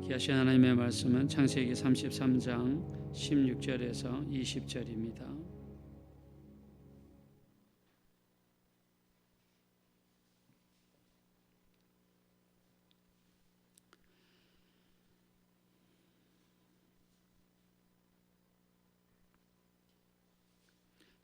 귀하신 하나님의 말씀은 창세기 33장 16절에서 20절입니다.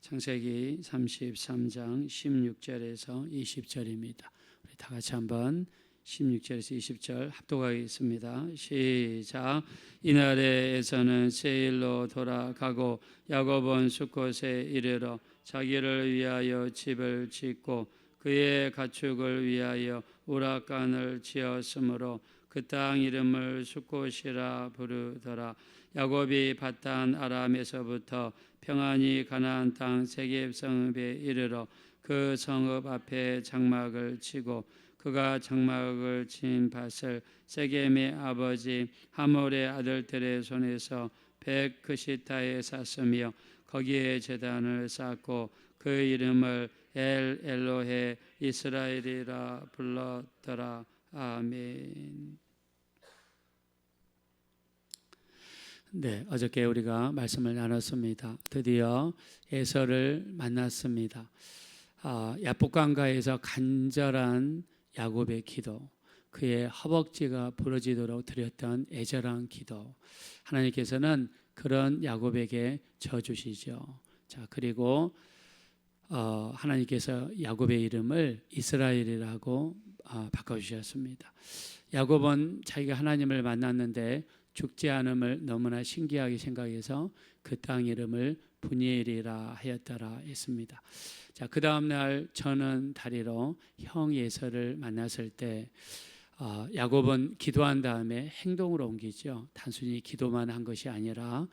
창세기 33장 16절에서 20절입니다. 우리 다 같이 한번 16절에서 20절 합독하겠습니다. 시작. 이날에 에서는 세일로 돌아가고 야곱은 숫곳에 이르러 자기를 위하여 집을 짓고 그의 가축을 위하여 우라간을 지었으므로 그 땅 이름을 숫곳이라 부르더라. 야곱이 밧단 아람에서부터 평안히 가나안 땅 세겜 성읍에 이르러 그 성읍 앞에 장막을 치고 그가 장막을 친 밭을 세겜의 아버지 하몰의 아들들의 손에서 벳크시타에 쌌으며 거기에 제단을 쌓고 그 이름을 엘 엘로헤 이스라엘이라 불렀더라. 아멘. 네, 어저께 우리가 말씀을 나눴습니다. 드디어 에서를 만났습니다. 야복강가에서 간절한 야곱의 기도, 그의 허벅지가 부러지도록 드렸던 애절한 기도, 하나님께서는 그런 야곱에게 져주시죠. 자, 그리고 하나님께서 야곱의 이름을 이스라엘이라고 바꿔주셨습니다. 야곱은 자기가 하나님을 만났는데 죽지 않음을 너무나 신기하게 생각해서 그 땅 이름을 분이엘이라 하였더라 했습니다. 자, 그 다음 날 저는 다리로 형 에서를 만났을 때 야곱은 기도한 다음에 행동으로 옮기죠. 단순히 기도만 한 것이 아니라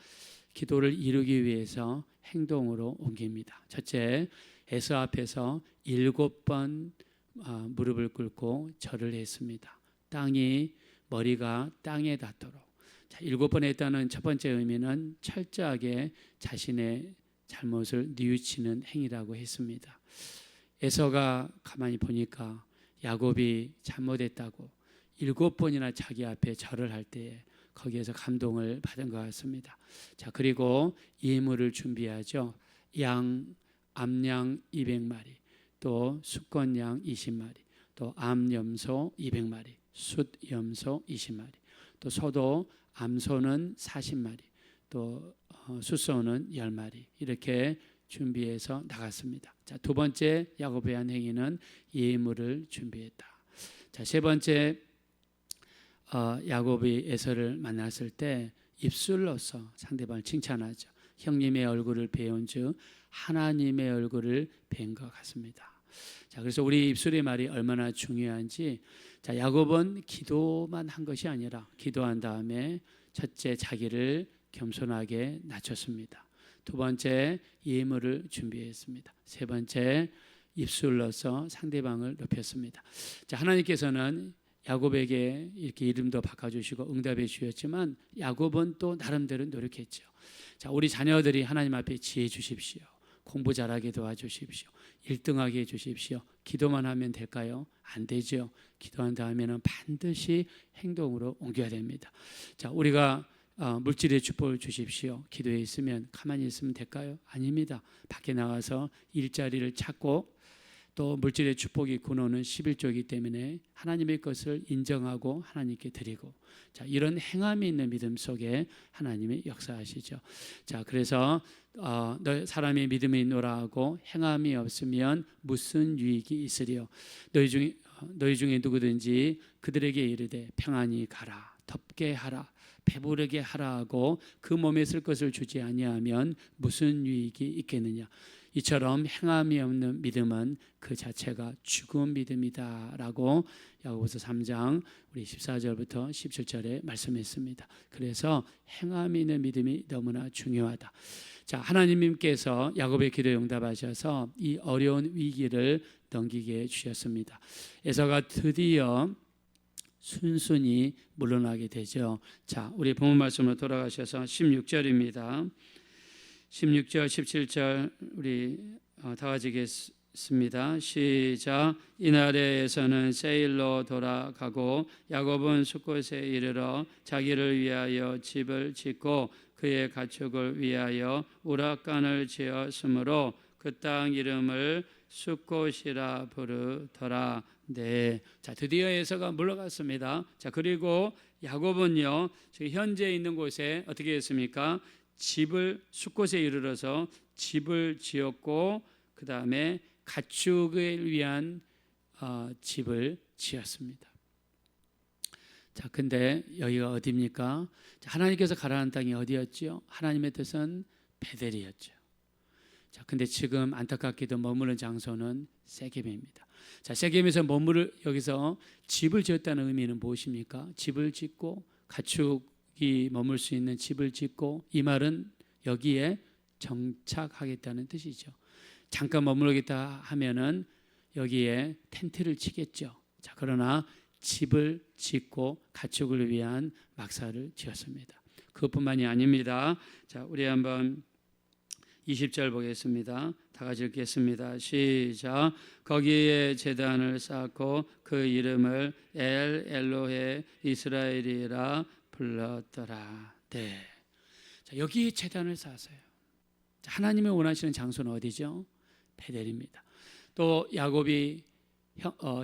기도를 이루기 위해서 행동으로 옮깁니다. 첫째, 에서 앞에서 7번 무릎을 꿇고 절을 했습니다. 머리가 땅에 닿도록. 자, 7번 했다는 첫 번째 의미는 철저하게 자신의 잘못을 뉘우치는 행위라고 했습니다. 에서가 가만히 보니까 야곱이 잘못했다고 7번이나 자기 앞에 절을 할 때에 거기에서 감동을 받은 것 같습니다. 자, 그리고 예물을 준비하죠. 암양 200마리, 또 숫건양 20마리, 또 암염소 200마리, 숫염소 20마리, 또 소도 암소는 40마리, 또 숫소는 10마리 이렇게 준비해서 나갔습니다. 자, 두 번째 야곱의 한 행위는 예물을 준비했다. 자, 세 번째 야곱이 에서를 만났을 때 입술로서 상대방을 칭찬하죠. 형님의 얼굴을 배운즉 하나님의 얼굴을 뵌 것 같습니다. 자, 그래서 우리 입술의 말이 얼마나 중요한지, 자, 야곱은 기도만 한 것이 아니라 기도한 다음에 첫째 자기를 겸손하게 낮췄습니다. 두 번째 예물을 준비했습니다. 세 번째 입술로서 상대방을 높였습니다. 자, 하나님께서는 야곱에게 이렇게 이름도 바꿔주시고 응답해 주셨지만 야곱은 또 나름대로 노력했죠. 자, 우리 자녀들이 하나님 앞에 지혜 주십시오. 공부 잘하게 도와주십시오. 1등하게 해주십시오. 기도만 하면 될까요? 안 되죠. 기도한 다음에는 반드시 행동으로 옮겨야 됩니다. 자, 우리가 물질의 축복을 주십시오. 기도에 있으면 가만히 있으면 될까요? 아닙니다. 밖에 나가서 일자리를 찾고 또 물질의 축복이 군오는 11조이기 때문에 하나님의 것을 인정하고 하나님께 드리고, 자, 이런 행함이 있는 믿음 속에 하나님이 역사하시죠. 자, 그래서 사람의 믿음이 있노라 하고 행함이 없으면 무슨 유익이 있으리요. 너희 중에 누구든지 그들에게 이르되 평안히 가라, 덥게 하라, 배부르게 하라 하고 그 몸에 쓸 것을 주지 아니하면 무슨 유익이 있겠느냐. 이처럼 행함이 없는 믿음은 그 자체가 죽은 믿음이다라고 야고보서 3장 우리 14절부터 17절에 말씀했습니다. 그래서 행함이 있는 믿음이 너무나 중요하다. 자, 하나님께서 야곱의 기도에 응답하셔서 이 어려운 위기를 넘기게 해주셨습니다. 에서가 드디어 순순히 물러나게 되죠. 자, 우리 본문 말씀으로 돌아가셔서 16절입니다. 16절, 17절 우리 다 같이 있습니다. 시작. 이날에서는 세일로 돌아가고 야곱은 숫곳에 이르러 자기를 위하여 집을 짓고 그의 가축을 위하여 우락간을 지었으므로 그 땅 이름을 숫곳이라 부르더라. 네, 자 드디어 에서가 물러갔습니다. 자 그리고 야곱은요 지금 현재 있는 곳에 어떻게 했습니까? 집을 숫곳에 이르러서 집을 지었고 그 다음에 가축을 위한 집을 지었습니다. 자, 근데 여기가 어디입니까? 하나님께서 가라는 땅이 어디였죠? 하나님의 뜻은 베델이었죠. 자, 근데 지금 안타깝게도 머무는 장소는 세겜입니다. 자, 세겜에서 여기서 집을 지었다는 의미는 무엇입니까? 집을 짓고 가축이 머물 수 있는 집을 짓고 이 말은 여기에 정착하겠다는 뜻이죠. 잠깐 머무르겠다 하면은 여기에 텐트를 치겠죠. 자, 그러나 집을 짓고 가축을 위한 막사를 지었습니다. 그것뿐만이 아닙니다. 자, 우리 한번 20절 보겠습니다. 다 같이 읽겠습니다. 시작. 거기에 제단을 쌓고 그 이름을 엘 엘로헤 이스라엘이라 불렀더라. 네. 자, 여기에 제단을 쌓았어요. 자, 하나님이 원하시는 장소는 어디죠? 베델입니다. 또 야곱이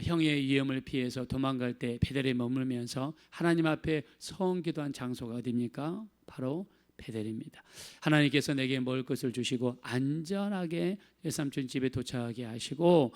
형의 위험을 피해서 도망갈 때 베델에 머물면서 하나님 앞에 성기도한 장소가 어디입니까? 바로 베델입니다. 하나님께서 내게 먹을 것을 주시고 안전하게 외삼촌 집에 도착하게 하시고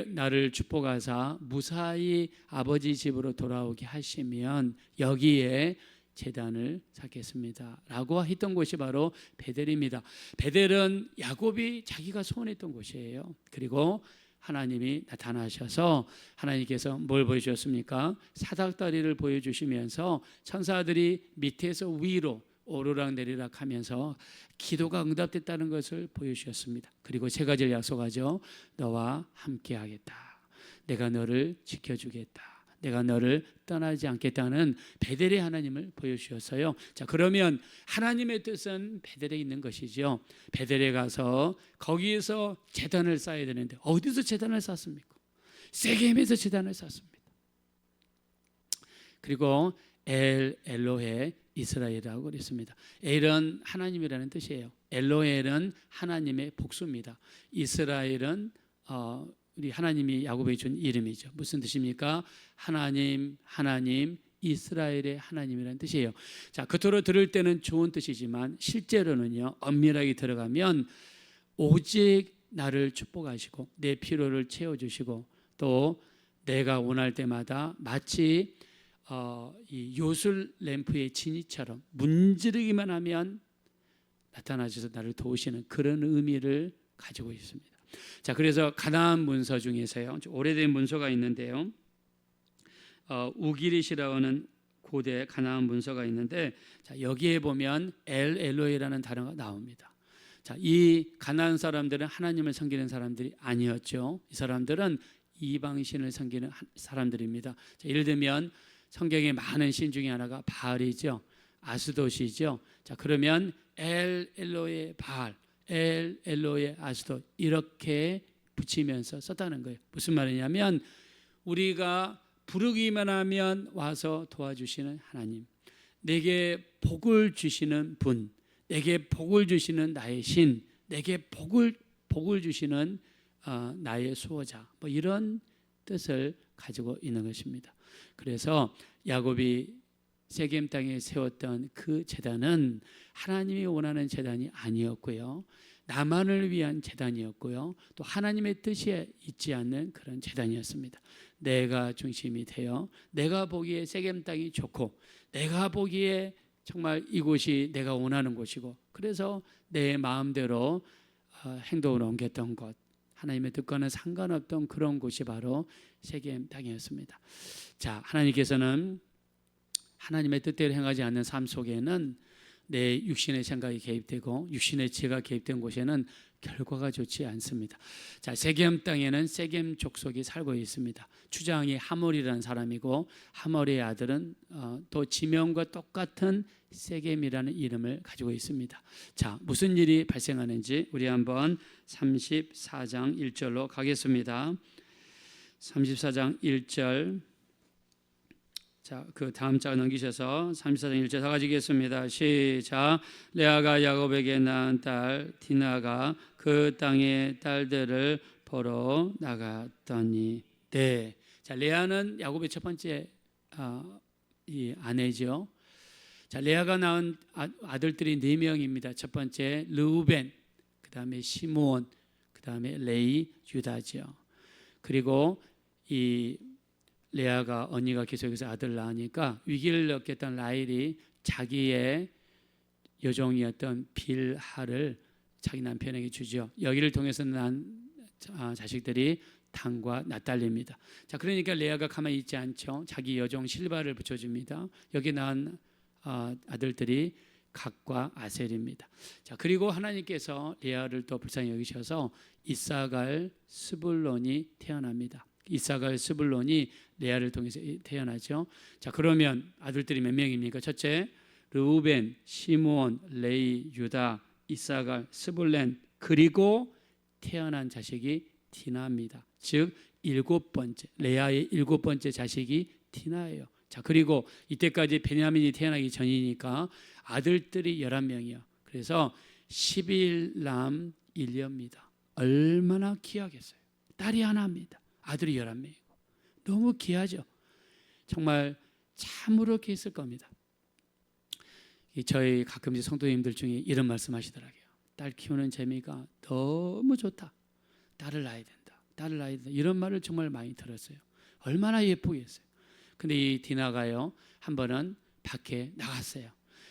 나를 축복하사 무사히 아버지 집으로 돌아오게 하시면 여기에 제단을 쌓겠습니다 라고 했던 곳이 바로 베델입니다. 베델은 야곱이 자기가 소원했던 곳이에요. 그리고 하나님이 나타나셔서 하나님께서 뭘 보여주셨습니까? 사닥다리를 보여주시면서 천사들이 밑에서 위로 오르락 내리락 하면서 기도가 응답됐다는 것을 보여주셨습니다. 그리고 세 가지를 약속하죠. 너와 함께 하겠다. 내가 너를 지켜주겠다. 내가 너를 떠나지 않겠다는 베델의 하나님을 보여주셨어요. 자, 그러면 하나님의 뜻은 베델에 있는 것이죠. 베델에 가서 거기에서 제단을 쌓아야 되는데 어디서 제단을 쌓습니까? 세겜에서 제단을 쌓습니다. 그리고 엘 엘로헤 이스라엘이라고 그랬습니다. 엘은 하나님이라는 뜻이에요. 엘로헬은 하나님의 복수입니다. 이스라엘은 우리 하나님이 야곱에 준 이름이죠. 무슨 뜻입니까? 하나님, 이스라엘의 하나님이라는 뜻이에요. 자, 겉으로 들을 때는 좋은 뜻이지만 실제로는요, 엄밀하게 들어가면 오직 나를 축복하시고 내 필요를 채워주시고 또 내가 원할 때마다 마치 이 요술 램프의 진이처럼 문지르기만 하면 나타나셔서 나를 도우시는 그런 의미를 가지고 있습니다. 자, 그래서 가나안 문서 중에서요, 오래된 문서가 있는데요, 우기릿이라고 하는 고대 가나안 문서가 있는데, 자, 여기에 보면 엘 엘로헤라는 단어가 나옵니다. 자, 이 가나안 사람들은 하나님을 섬기는 사람들이 아니었죠. 이 사람들은 이방신을 섬기는 사람들입니다. 자, 예를 들면 성경에 많은 신 중에 하나가 바알이죠. 아스돗이죠. 자, 그러면 엘 엘로헤 바알, 엘 엘로헤 아스돗 이렇게 붙이면서 썼다는 거예요. 무슨 말이냐면 우리가 부르기만 하면 와서 도와주시는 하나님, 내게 복을 주시는 분, 내게 복을 주시는 나의 신, 내게 복을 주시는 나의 수호자, 뭐 이런 뜻을 가지고 있는 것입니다. 그래서 야곱이 세겜 땅에 세웠던 그 제단은 하나님이 원하는 제단이 아니었고요, 나만을 위한 제단이었고요, 또 하나님의 뜻이 있지 않는 그런 제단이었습니다. 내가 중심이 되어 내가 보기에 세겜 땅이 좋고 내가 보기에 정말 이곳이 내가 원하는 곳이고 그래서 내 마음대로 행동을 옮겼던 것, 하나님의 뜻과는 상관없던 그런 곳이 바로 세겜 땅이었습니다. 자, 하나님께서는 하나님의 뜻대로 행하지 않는 삶 속에는 내 육신의 생각이 개입되고 육신의 지혜가 개입된 곳에는 결과가 좋지 않습니다. 자, 세겜 땅에는 세겜 족속이 살고 있습니다. 추장이 하몰이라는 사람이고 하몰의 아들은 또 지명과 똑같은 세겜이라는 이름을 가지고 있습니다. 자, 무슨 일이 발생하는지 우리 한번 34장 1절로 가겠습니다. 34장 1절. 자, 그 다음 장 넘기셔서 34장 1절 다 가지겠습니다. 시작. 레아가 야곱에게 낳은 딸 디나가 그 땅의 딸들을 보러 나갔더니 네. 자, 레아는 야곱의 첫 번째 이 아내죠. 자, 레아가 낳은 아들들이 4명입니다. 첫 번째 르우벤, 그 다음에 시므온, 그 다음에 레이, 유다죠. 그리고 이 레아가 언니가 계속해서 아들 낳으니까 위기를 겪겠던 라헬이 자기의 여종이었던 빌하를 자기 남편에게 주죠. 여기를 통해서 난 자식들이 단과 낫달리입니다. 자, 그러니까 레아가 가만히 있지 않죠. 자기 여종 실바를 붙여줍니다. 여기 낳은 아들들이 갓과 아셀입니다. 자, 그리고 하나님께서 레아를 또 불쌍히 여기셔서 이사갈 스불론이 태어납니다. 이사갈 스불론이 레아를 통해서 태어나죠. 자, 그러면 아들들이 몇 명입니까? 첫째 르우벤, 시므온, 레이, 유다, 이사갈, 스불렌, 그리고 태어난 자식이 디나입니다. 즉 7번째, 레아의 7번째 자식이 디나예요. 자, 그리고 이때까지 베냐민이 태어나기 전이니까 아들들이 11명이요. 그래서 11남 1녀입니다. 얼마나 귀하겠어요. 딸이 하나입니다. 아들이 11명이고 너무 귀하죠. 정말 참으로 귀했을 겁니다. 저희 가끔씩 성도님들 중에 이런 말씀 하시더라고요. 딸 키우는 재미가 너무 좋다. 딸을 낳아야 된다. 딸을 낳아야 된다. 이런 말을 정말 많이 들었어요. 얼마나 예쁘겠어요. 근데 이 디나가요, 한 번은 밖에 나갔어요.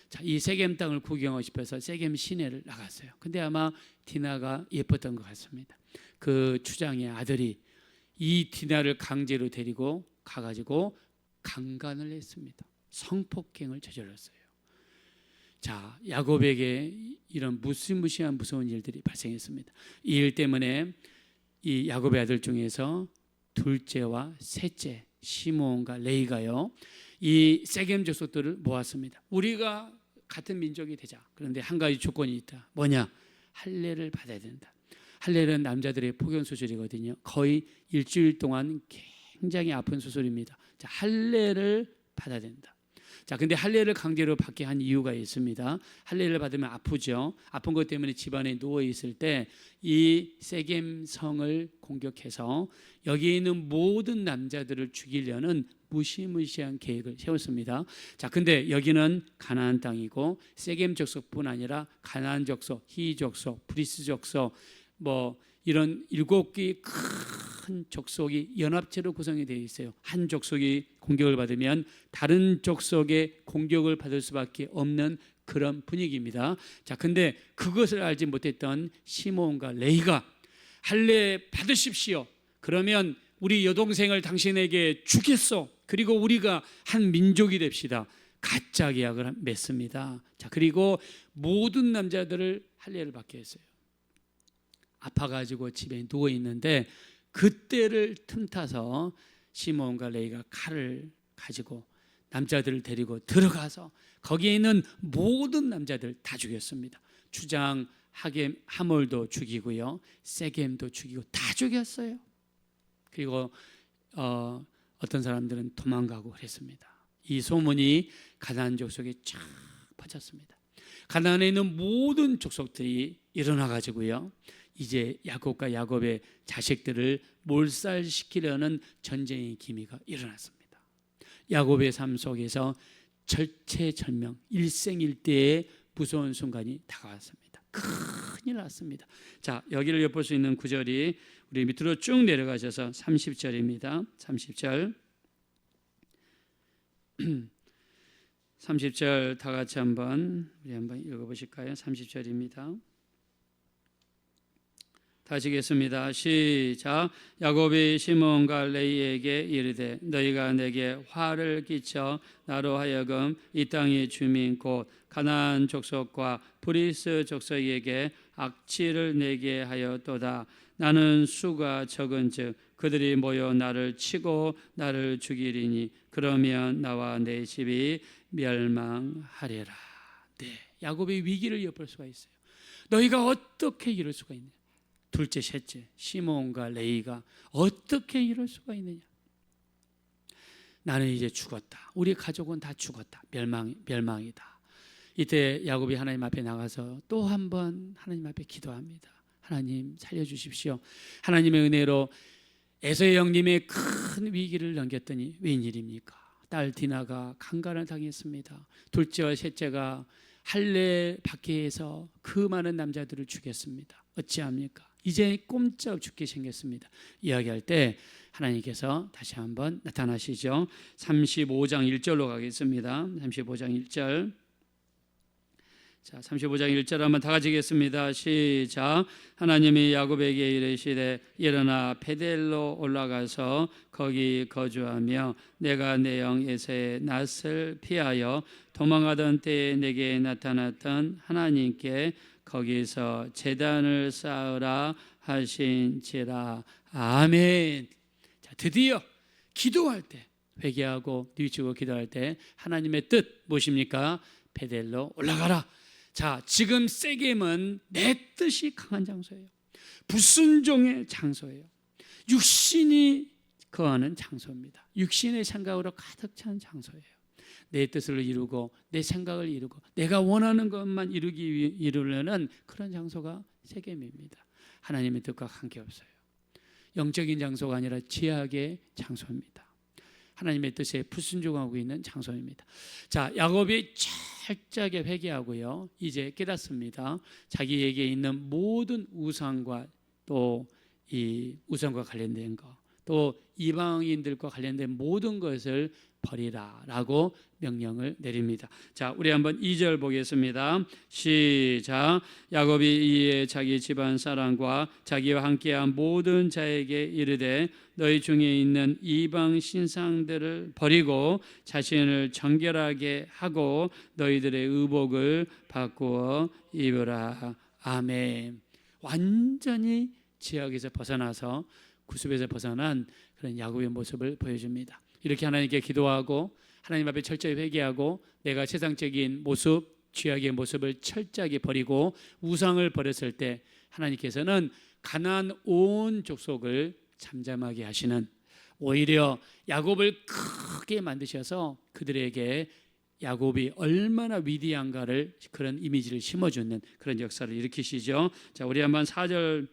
자, 이 세겜 땅을 구경하고 싶어서 세겜 시내를 나갔어요. 근데 아마 디나가 예뻤던 것 같습니다. 그 추장의 아들이 이 디나를 강제로 데리고 가가지고 강간을 했습니다. 성폭행을 저질렀어요. 자, 야곱에게 이런 무시무시한 무서운 일들이 발생했습니다. 이 일 때문에 이 야곱의 아들 중에서 둘째와 셋째 시므온과 레이가요, 이 세겜 족속들을 모았습니다. 우리가 같은 민족이 되자. 그런데 한 가지 조건이 있다. 뭐냐? 할례를 받아야 된다. 할례는 남자들의 폭염 수술이거든요. 거의 일주일 동안 굉장히 아픈 수술입니다. 자, 할례를 받아야 된다. 자, 근데 할례를 강제로 받게 한 이유가 있습니다. 할례를 받으면 아프죠. 아픈 것 때문에 집안에 누워 있을 때 이 세겜 성을 공격해서 여기 있는 모든 남자들을 죽이려는 무시무시한 계획을 세웠습니다. 자, 근데 여기는 가나안 땅이고 세겜 족속뿐 아니라 가나안 족속, 히 족속, 브리스 족속, 뭐 이런 7개의 큰 족속이 연합체로 구성이 되어 있어요. 한 족속이 공격을 받으면 다른 족속의 공격을 받을 수밖에 없는 그런 분위기입니다. 자, 근데 그것을 알지 못했던 시므온과 레이가 할례 받으십시오. 그러면 우리 여동생을 당신에게 주겠소. 그리고 우리가 한 민족이 됩시다. 가짜 계약을 맺습니다. 자, 그리고 모든 남자들을 할례를 받게 했어요. 아파가지고 집에 누워 있는데 그때를 틈타서 시므온과 레이가 칼을 가지고 남자들을 데리고 들어가서 거기에 있는 모든 남자들 다 죽였습니다. 추장 하몰도 죽이고요, 세겜도 죽이고 다 죽였어요. 그리고 어떤 사람들은 도망가고 그랬습니다. 이 소문이 가나안 족속에 쫙 퍼졌습니다. 가나안에 있는 모든 족속들이 일어나 가지고요, 이제 야곱과 야곱의 자식들을 몰살시키려는 전쟁의 기미가 일어났습니다. 야곱의 삶 속에서 절체절명, 일생일대의 무서운 순간이 다가왔습니다. 큰일 났습니다. 자, 여기를 엿볼 수 있는 구절이 우리 밑으로 쭉 내려가셔서 30절입니다. 30절 30절 다 같이 우리 한번 읽어보실까요? 30절입니다. 다시겠습니다. 시작. 야곱이 시몬과 레이에게 이르되 너희가 내게 화를 끼쳐 나로 하여금 이 땅의 주민 곧 가나안 족속과 브리스 족속에게 악취를 내게 하였도다. 나는 수가 적은즉 그들이 모여 나를 치고 나를 죽이리니 그러면 나와 내 집이 멸망하리라. 네, 야곱의 위기를 엿볼 수가 있어요. 너희가 어떻게 이럴 수가 있느냐? 둘째, 셋째, 시몬과 레이가 어떻게 이럴 수가 있느냐? 나는 이제 죽었다. 우리 가족은 다 죽었다. 멸망이다. 이때 야곱이 하나님 앞에 나가서 또 한 번 하나님 앞에 기도합니다. 하나님 살려주십시오. 하나님의 은혜로 에서의 형님의 큰 위기를 넘겼더니 웬일입니까? 딸 디나가 강간을 당했습니다. 둘째와 셋째가 할례 밖에서 그 많은 남자들을 죽였습니다. 어찌합니까? 이제 꼼짝 죽게 생겼습니다. 이야기할 때 하나님께서 다시 한번 나타나시죠. 35장 1절로 가겠습니다. 35장 1절. 자, 35장 1절 한번 다 같이 읽겠습니다. 시작. 하나님이 야곱에게 이르시되 일어나 베델로 올라가서 거기 거주하며 내가 내 영 에서의 낯을 피하여 도망하던 때에 내게 나타났던 하나님께 거기서 제단을 쌓으라 하신지라. 아멘. 자, 드디어 기도할 때, 회개하고 뉘우치고 기도할 때 하나님의 뜻 무엇입니까? 베델로 올라가라. 자, 지금 세겜은 내 뜻이 강한 장소예요. 불순종의 장소예요. 육신이 거하는 장소입니다. 육신의 생각으로 가득 찬 장소예요. 내 뜻을 이루고 내 생각을 이루고 내가 원하는 것만 이루려는 그런 장소가 세겜입니다. 하나님의 뜻과 관계없어요. 영적인 장소가 아니라 죄악의 장소입니다. 하나님의 뜻에 불순종하고 있는 장소입니다. 자, 야곱이 철저하게 회개하고요. 이제 깨닫습니다. 자기에게 있는 모든 우상과 또 이 우상과 관련된 것, 또 이방인들과 관련된 모든 것을 버리라라고 명령을 내립니다. 자, 우리 한번 2절 보겠습니다. 시작. 야곱이 이에 자기 집안 사람과 자기와 함께한 모든 자에게 이르되 너희 중에 있는 이방 신상들을 버리고 자신을 정결하게 하고 너희들의 의복을 바꾸어 입으라. 아멘. 완전히 죄악에서 벗어나서 구습에서 벗어난 그런 야곱의 모습을 보여줍니다. 이렇게 하나님께 기도하고 하나님 앞에 철저히 회개하고 내가 세상적인 모습, 죄악의 모습을 철저하게 버리고 우상을 버렸을 때 하나님께서는 가나안 온 족속을 잠잠하게 하시는, 오히려 야곱을 크게 만드셔서 그들에게 야곱이 얼마나 위대한가를 그런 이미지를 심어주는 그런 역사를 일으키시죠. 자, 우리 한번 4절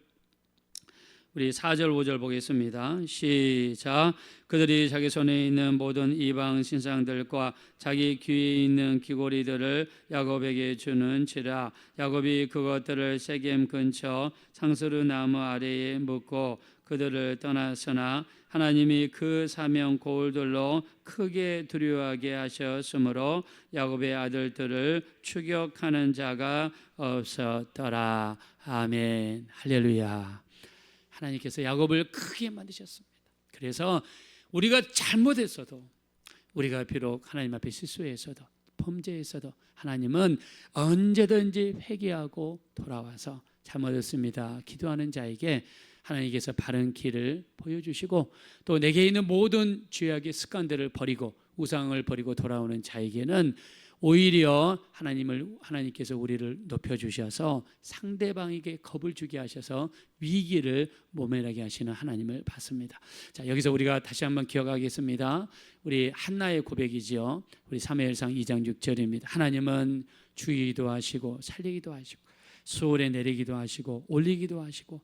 5절 보겠습니다. 시작. 그들이 자기 손에 있는 모든 이방 신상들과 자기 귀에 있는 귀고리들을 야곱에게 주는지라. 야곱이 그것들을 세겜 근처 상스루 나무 아래에 묻고 그들을 떠났으나 하나님이 그 사명 고울들로 크게 두려워하게 하셨으므로 야곱의 아들들을 추격하는 자가 없었더라. 아멘. 할렐루야. 하나님께서 야곱을 크게 만드셨습니다. 그래서 우리가 잘못했어도, 우리가 비록 하나님 앞에 실수했어도 범죄했어도 하나님은 언제든지 회개하고 돌아와서 잘못했습니다 기도하는 자에게 하나님께서 바른 길을 보여주시고, 또 내게 있는 모든 죄악의 습관들을 버리고 우상을 버리고 돌아오는 자에게는 오히려 하나님께서 우리를 높여주셔서 상대방에게 겁을 주게 하셔서 위기를 모면하게 하시는 하나님을 봤습니다. 자, 여기서 우리가 다시 한번 기억하겠습니다. 우리 한나의 고백이지요. 우리 사무엘상 2장 6절입니다. 하나님은 죽이기도 하시고 살리기도 하시고 수월에 내리기도 하시고 올리기도 하시고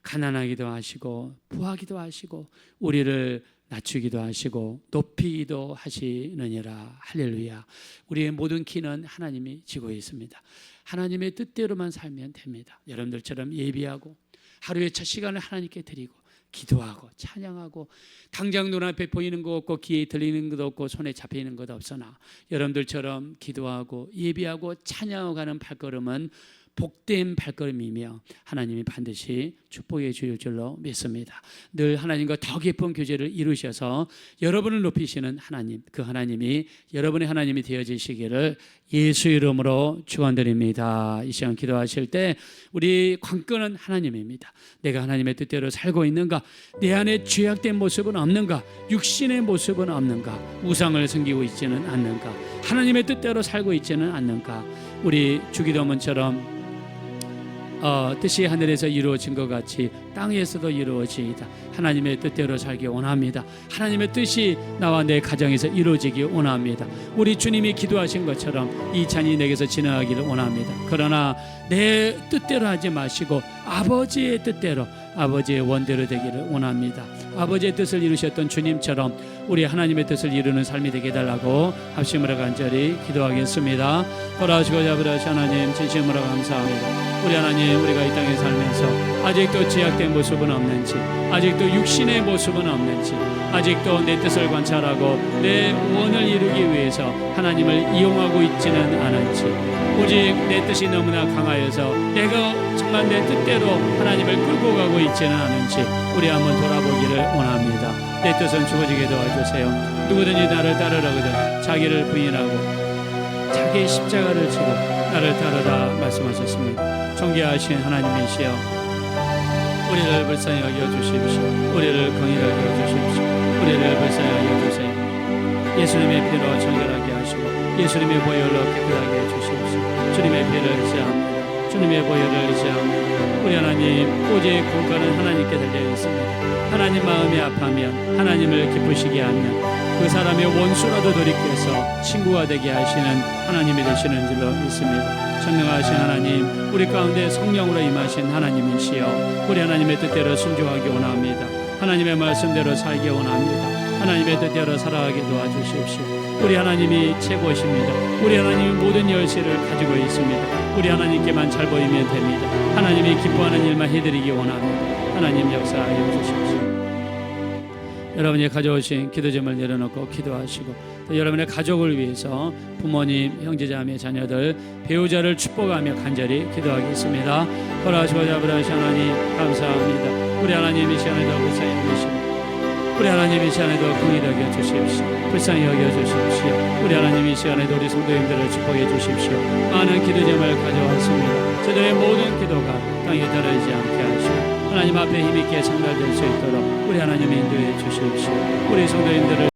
가난하기도 하시고 부하기도 하시고 우리를 낮추기도 하시고 높이기도 하시느니라. 할렐루야. 우리의 모든 키는 하나님이 지고 있습니다. 하나님의 뜻대로만 살면 됩니다. 여러분들처럼 예비하고 하루의 첫 시간을 하나님께 드리고 기도하고 찬양하고 당장 눈앞에 보이는 것 없고 귀에 들리는 것 없고 손에 잡히는 것 없으나 여러분들처럼 기도하고 예비하고 찬양하고 가는 발걸음은 복된 발걸음이며 하나님이 반드시 축복해 주실 줄로 믿습니다. 늘 하나님과 더 깊은 교제를 이루셔서 여러분을 높이시는 하나님, 그 하나님이 여러분의 하나님이 되어지시기를 예수 이름으로 축원드립니다. 이 시간 기도하실 때 우리 관건은 하나님입니다. 내가 하나님의 뜻대로 살고 있는가? 내 안에 죄악된 모습은 없는가? 육신의 모습은 없는가? 우상을 섬기고 있지는 않는가? 하나님의 뜻대로 살고 있지는 않는가? 우리 주기도문처럼 뜻이 하늘에서 이루어진 것 같이 땅에서도 이루어지이다. 하나님의 뜻대로 살기 원합니다. 하나님의 뜻이 나와 내 가정에서 이루어지기 원합니다. 우리 주님이 기도하신 것처럼 이 잔이 내게서 지나가기를 원합니다. 그러나 내 뜻대로 하지 마시고 아버지의 뜻대로, 아버지의 원대로 되기를 원합니다. 아버지의 뜻을 이루셨던 주님처럼 우리 하나님의 뜻을 이루는 삶이 되게 해달라고 합심으로 간절히 기도하겠습니다. 돌아오시고 잡으라시 하나님 진심으로 감사합니다. 우리 하나님, 우리가 이 땅에 살면서 아직도 제약된 모습은 없는지, 아직도 육신의 모습은 없는지, 아직도 내 뜻을 관찰하고 내 원을 이루기 위해서 하나님을 이용하고 있지는 않은지, 오직 내 뜻이 너무나 강하여서 내가 정말 내 뜻대로 하나님을 끌고 가고 있지는 않은지 우리 한번 돌아보기를 원합니다. 내 뜻은 죽어지게 도와주세요. 누구든지 나를 따르라거든 자기를 부인하고 자기의 십자가를 지고 나를 따르라 말씀하셨습니다. 존귀하신 하나님이시여, 우리를 불쌍히 여겨주십시오. 우리를 긍휼히 여겨주십시오. 우리를 불쌍히 여겨주세요. 예수님의 피로 정결하게 하시고 예수님의 보혈로 깨끗하게 해주십시오. 주님의 피를 의지합니다. 주님의 보혈을 의지합니다. 우리 하나님, 오직 공간은 하나님께 달려 있습니다. 하나님 마음이 아파하면, 하나님을 기쁘시게 하면 그 사람의 원수라도 돌이켜서 친구가 되게 하시는 하나님이 되시는 줄로 믿습니다. 전능하신 하나님, 우리 가운데 성령으로 임하신 하나님이시여, 우리 하나님의 뜻대로 순종하기 원합니다. 하나님의 말씀대로 살기 원합니다. 하나님의 뜻대로 살아가게 도와주십시오. 우리 하나님이 최고십니다. 우리 하나님이 모든 열쇠를 가지고 있습니다. 우리 하나님께만 잘 보이면 됩니다. 하나님이 기뻐하는 일만 해드리기 원합니다. 하나님 역사하여 주십시오. 여러분이 가져오신 기도점을 내려놓고 기도하시고, 또 여러분의 가족을 위해서 부모님, 형제자매, 자녀들, 배우자를 축복하며 간절히 기도하겠습니다. 거라시고 잡으라시 하나님 감사합니다. 우리 하나님 이 시간에도 불쌍히 여기시고, 우리 하나님 이 시간에도 긍휼히 여겨 주십시오. 불쌍히 여겨 주십시오. 우리 하나님 이 시간에도 우리 성도님들을 축복해 주십시오. 많은 기도점을 가져왔습니다. 저들의 모든 기도가 땅에 떨어지지 않게 하시고 하나님 앞에 힘있게 전달될 수 있도록 우리 하나님 인도해 주십시오. 우리 성도님들을